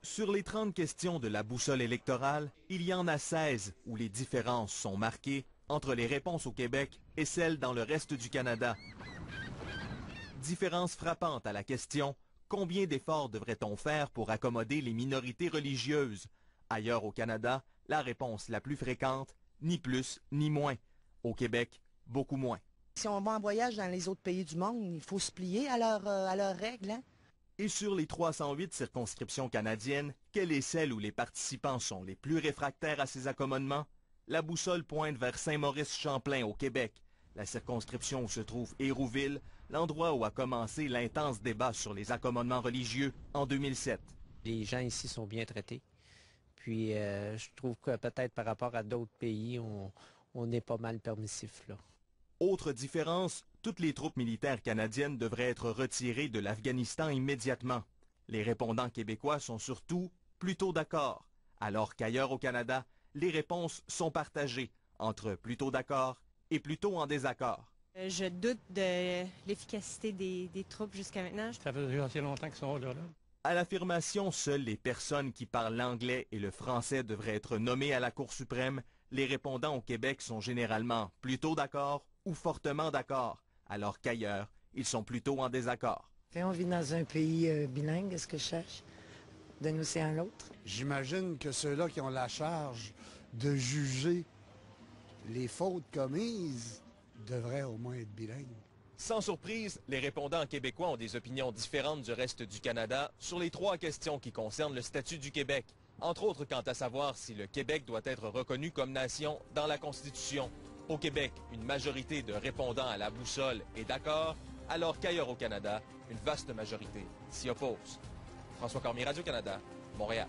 Sur les 30 questions de la boussole électorale, il y en a 16 où les différences sont marquées entre les réponses au Québec et celles dans le reste du Canada. Différence frappante à la question « Combien d'efforts devrait-on faire pour accommoder les minorités religieuses ?» Ailleurs au Canada, la réponse la plus fréquente, ni plus ni moins. Au Québec, beaucoup moins. Si on va en voyage dans les autres pays du monde, il faut se plier à leurs règles. Hein? Et sur les 308 circonscriptions canadiennes, quelle est celle où les participants sont les plus réfractaires à ces accommodements? La boussole pointe vers Saint-Maurice-Champlain au Québec, la circonscription où se trouve Hérouville, l'endroit où a commencé l'intense débat sur les accommodements religieux en 2007. Les gens ici sont bien traités. Puis je trouve que peut-être par rapport à d'autres pays, on est pas mal permissif là. Autre différence, toutes les troupes militaires canadiennes devraient être retirées de l'Afghanistan immédiatement. Les répondants québécois sont surtout plutôt d'accord, alors qu'ailleurs au Canada, les réponses sont partagées entre plutôt d'accord et plutôt en désaccord. Je doute de l'efficacité des troupes jusqu'à maintenant. Ça fait déjà assez longtemps qu'ils sont là. À l'affirmation, seules les personnes qui parlent l'anglais et le français devraient être nommées à la Cour suprême, les répondants au Québec sont généralement plutôt d'accord ou fortement d'accord, alors qu'ailleurs, ils sont plutôt en désaccord. On vit dans un pays bilingue, est-ce que je cherche d'un océan à l'autre? J'imagine que ceux-là qui ont la charge de juger les fautes commises devraient au moins être bilingues. Sans surprise, les répondants québécois ont des opinions différentes du reste du Canada sur les 3 questions qui concernent le statut du Québec, entre autres quant à savoir si le Québec doit être reconnu comme nation dans la Constitution. Au Québec, une majorité de répondants à la boussole est d'accord, alors qu'ailleurs au Canada, une vaste majorité s'y oppose. François Cormier, Radio-Canada, Montréal.